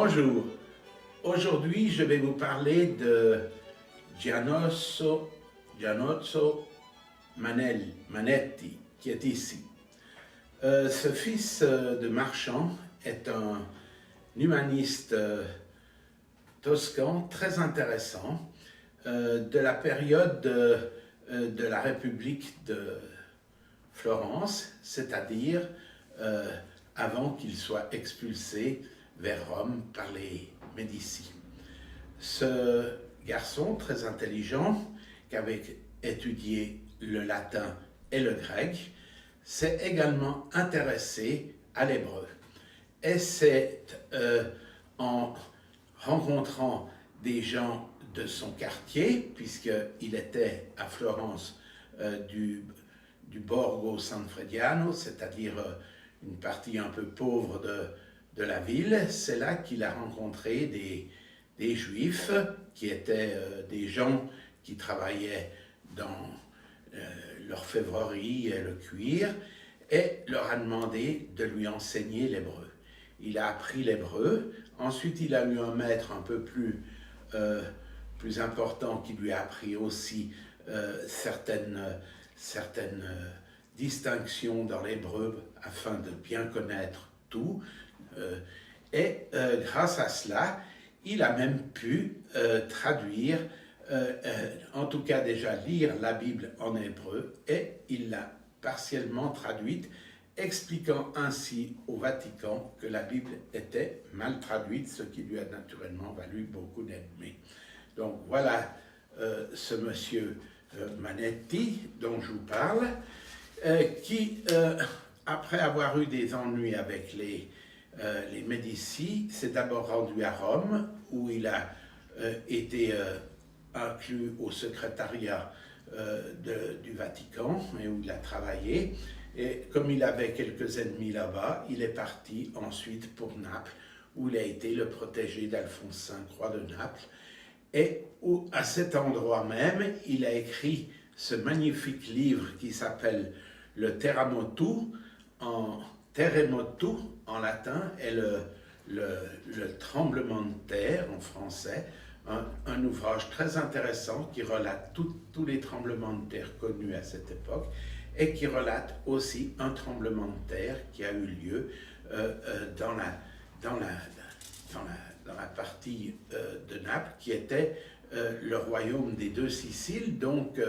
Bonjour, aujourd'hui je vais vous parler de Giannozzo Manetti, qui est ici. Ce fils de marchand est un humaniste toscan très intéressant de la période de la République de Florence, c'est-à-dire avant qu'il soit expulsé vers Rome par les Médicis. Ce garçon très intelligent, qui avait étudié le latin et le grec, s'est également intéressé à l'hébreu. Et c'est en rencontrant des gens de son quartier, puisqu'il était à Florence du Borgo Sanfrediano, c'est-à-dire une partie un peu pauvre de la ville. C'est là qu'il a rencontré des Juifs qui étaient des gens qui travaillaient dans l'orfèvrerie et le cuir, et leur a demandé de lui enseigner l'hébreu. Il a appris l'hébreu, ensuite il a eu un maître un peu plus important qui lui a appris aussi certaines distinctions dans l'hébreu afin de bien connaître tout. Grâce à cela, il a même pu traduire, en tout cas déjà lire la Bible en hébreu, et il l'a partiellement traduite, expliquant ainsi au Vatican que la Bible était mal traduite, ce qui lui a naturellement valu beaucoup d'ennemis. Donc voilà ce monsieur Manetti dont je vous parle, qui, après avoir eu des ennuis avec les Médicis, s'est d'abord rendu à Rome, où il a été inclus au secrétariat du Vatican, et où il a travaillé. Et comme il avait quelques ennemis là-bas, il est parti ensuite pour Naples, où il a été le protégé d'Alphonse V, roi de Naples, et où, à cet endroit même, il a écrit ce magnifique livre qui s'appelle le Terremotu en latin, et le tremblement de terre en français, un ouvrage très intéressant qui relate tous les tremblements de terre connus à cette époque, et qui relate aussi un tremblement de terre qui a eu lieu dans la partie de Naples, qui était le royaume des deux Siciles. Donc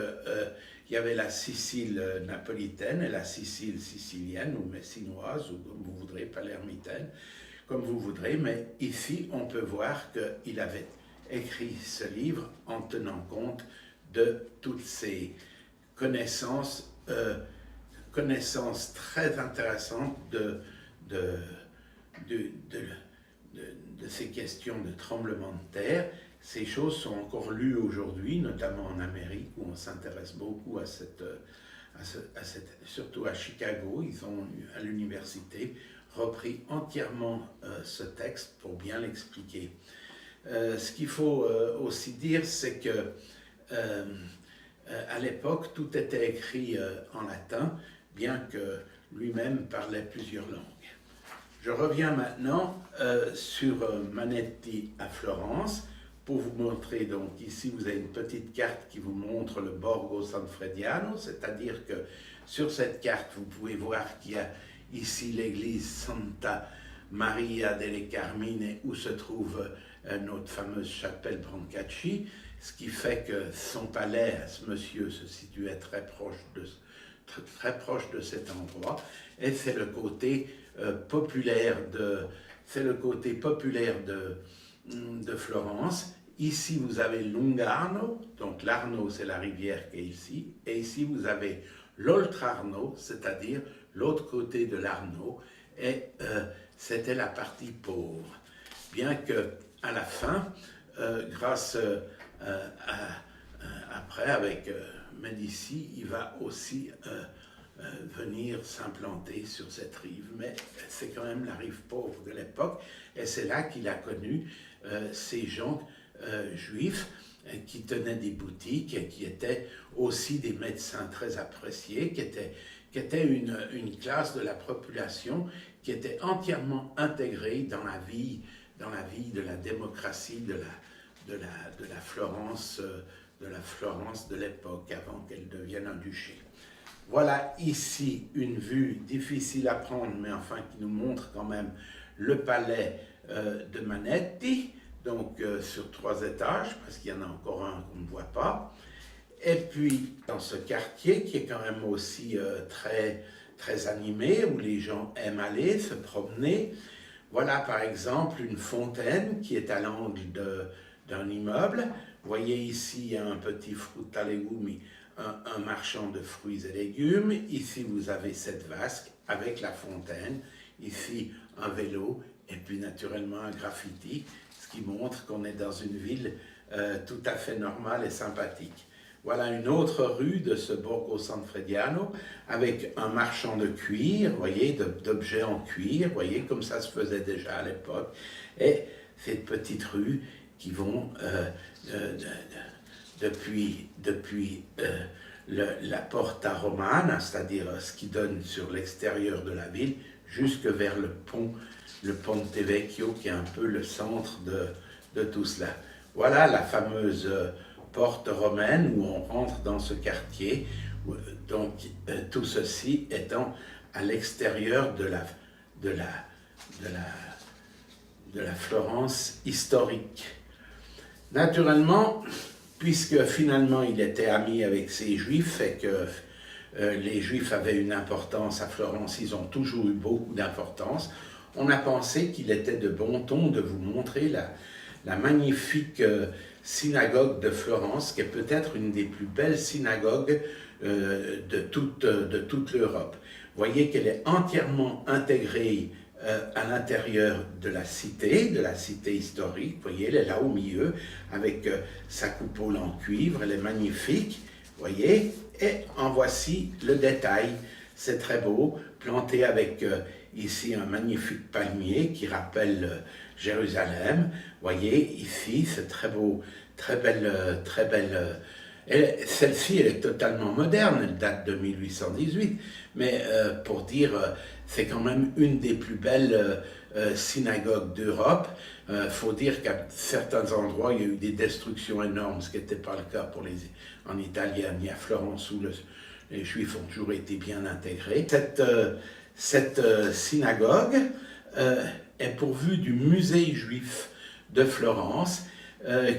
il y avait la Sicile napolitaine et la Sicile sicilienne ou messinoise, ou comme vous voudrez, palermitaine, comme vous voudrez, mais ici on peut voir qu'il avait écrit ce livre en tenant compte de toutes ces connaissances très intéressantes de ces questions de tremblement de terre. Ces choses sont encore lues aujourd'hui, notamment en Amérique, où on s'intéresse beaucoup surtout à Chicago. Ils ont, à l'université, repris entièrement ce texte pour bien l'expliquer. Ce qu'il faut aussi dire, c'est que à l'époque, tout était écrit en latin, bien que lui-même parlait plusieurs langues. Je reviens maintenant sur Manetti à Florence, pour vous montrer. Donc ici vous avez une petite carte qui vous montre le Borgo Sanfrediano, c'est-à-dire que sur cette carte vous pouvez voir qu'il y a ici l'église Santa Maria delle Carmine, où se trouve notre fameuse chapelle Brancacci, ce qui fait que son palais à ce monsieur se situait très proche de cet endroit, et c'est le côté populaire de Florence. Ici vous avez l'Ungarno, donc l'Arno c'est la rivière qui est ici, et ici vous avez l'Oltrarno, c'est-à-dire l'autre côté de l'Arno, et c'était la partie pauvre. Bien que à la fin, grâce après avec Médicis, il va aussi venir s'implanter sur cette rive, mais c'est quand même la rive pauvre de l'époque, et c'est là qu'il a connu ces gens juifs qui tenaient des boutiques et qui étaient aussi des médecins très appréciés, qui étaient une classe de la population qui était entièrement intégrée dans la vie dans la vie de la démocratie de la Florence, de l'époque, avant qu'elle devienne un duché. Voilà ici une vue difficile à prendre, mais enfin qui nous montre quand même le palais de Manetti, donc sur 3 étages, parce qu'il y en a encore un qu'on ne voit pas. Et puis dans ce quartier qui est quand même aussi très animé, où les gens aiment aller, se promener, voilà par exemple une fontaine qui est à l'angle d'un immeuble. Vous voyez ici il y a un petit frutta legumi, un marchand de fruits et légumes. Ici vous avez cette vasque avec la fontaine. Ici un vélo et puis naturellement un graffiti, ce qui montre qu'on est dans une ville tout à fait normale et sympathique. Voilà une autre rue de ce Borgo Sanfrediano avec un marchand de cuir, vous voyez, d'objets en cuir, vous voyez, comme ça se faisait déjà à l'époque. Et ces petites rues qui vont depuis la Porta Romana, c'est-à-dire ce qui donne sur l'extérieur de la ville, jusque vers le Ponte Vecchio, qui est un peu le centre de tout cela. Voilà la fameuse porte romaine où on rentre dans ce quartier, donc tout ceci étant à l'extérieur de la Florence historique. Naturellement, puisque finalement il était ami avec ces Juifs et que les Juifs avaient une importance à Florence, ils ont toujours eu beaucoup d'importance, on a pensé qu'il était de bon ton de vous montrer la magnifique synagogue de Florence, qui est peut-être une des plus belles synagogues de toute l'Europe. Vous voyez qu'elle est entièrement intégrée à l'intérieur de la cité historique. Vous voyez, elle est là au milieu, avec sa coupole en cuivre, elle est magnifique, vous voyez, et en voici le détail. C'est très beau, planté avec ici un magnifique palmier qui rappelle Jérusalem. Vous voyez, ici, c'est très beau, très belle. Celle-ci, elle est totalement moderne, elle date de 1818, mais pour dire, c'est quand même une des plus belles synagogues d'Europe. Faut dire qu'à certains endroits, il y a eu des destructions énormes, ce qui n'était pas le cas en Italie, ni à Florence, où les Juifs ont toujours été bien intégrés. Cette synagogue est pourvue du musée juif de Florence,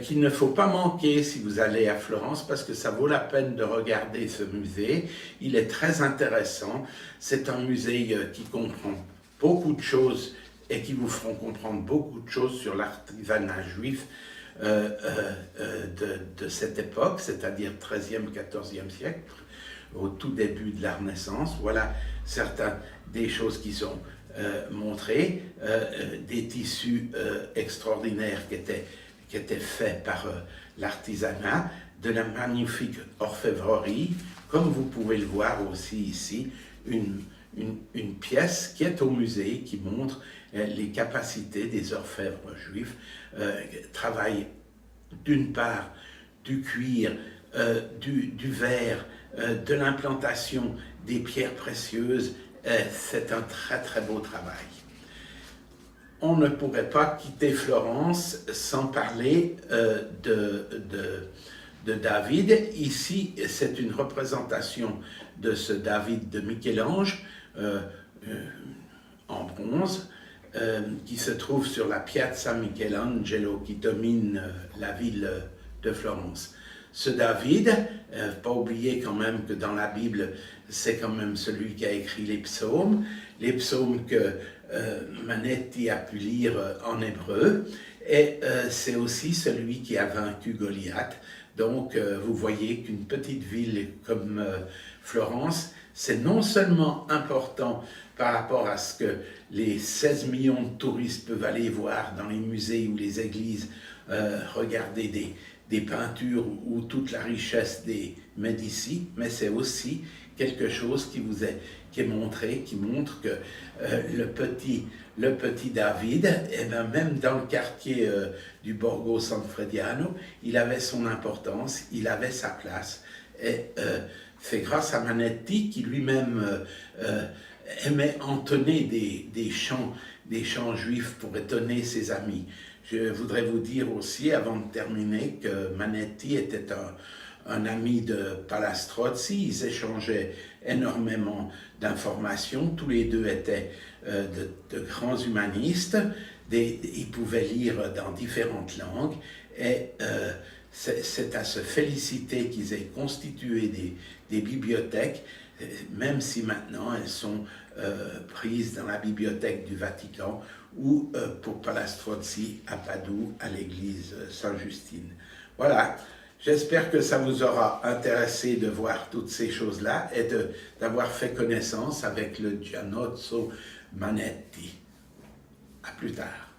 qu'il ne faut pas manquer si vous allez à Florence, parce que ça vaut la peine de regarder ce musée. Il est très intéressant. C'est un musée qui comprend beaucoup de choses et qui vous feront comprendre beaucoup de choses sur l'artisanat juif de cette époque, c'est-à-dire 13e, 14e siècle, au tout début de la Renaissance. Voilà certaines des choses qui sont montrées, des tissus extraordinaires qui étaient faits par l'artisanat, de la magnifique orfèvrerie, comme vous pouvez le voir aussi ici, une pièce qui est au musée, qui montre les capacités des orfèvres juifs, travaillent d'une part du cuir, du verre, de l'implantation des pierres précieuses. C'est un très très beau travail. On ne pourrait pas quitter Florence sans parler de David. Ici, c'est une représentation de ce David de Michel-Ange en bronze, qui se trouve sur la Piazza Michelangelo qui domine la ville de Florence. Ce David, pas oublier quand même que dans la Bible, c'est quand même celui qui a écrit les psaumes que Manetti a pu lire en hébreu, et c'est aussi celui qui a vaincu Goliath. Donc vous voyez qu'une petite ville comme Florence, c'est non seulement important par rapport à ce que les 16 millions de touristes peuvent aller voir dans les musées ou les églises, regarder des peintures ou toute la richesse des Médicis, mais c'est aussi quelque chose qui est montré, qui montre que le petit David, eh bien, même dans le quartier du Borgo Sanfrediano, il avait son importance, il avait sa place, et c'est grâce à Manetti qui lui-même aimait entonner des chants juifs pour étonner ses amis. Je voudrais vous dire aussi, avant de terminer, que Manetti était un ami de Palastrozzi. Ils échangeaient énormément d'informations. Tous les deux étaient de grands humanistes. Ils pouvaient lire dans différentes langues. Et c'est à se féliciter qu'ils aient constitué des bibliothèques, même si maintenant elles sont prises dans la bibliothèque du Vatican ou pour Palastrozzi à Padoue, à l'église Sainte-Justine. Voilà, j'espère que ça vous aura intéressé de voir toutes ces choses-là et d'avoir fait connaissance avec le Giannozzo Manetti. À plus tard.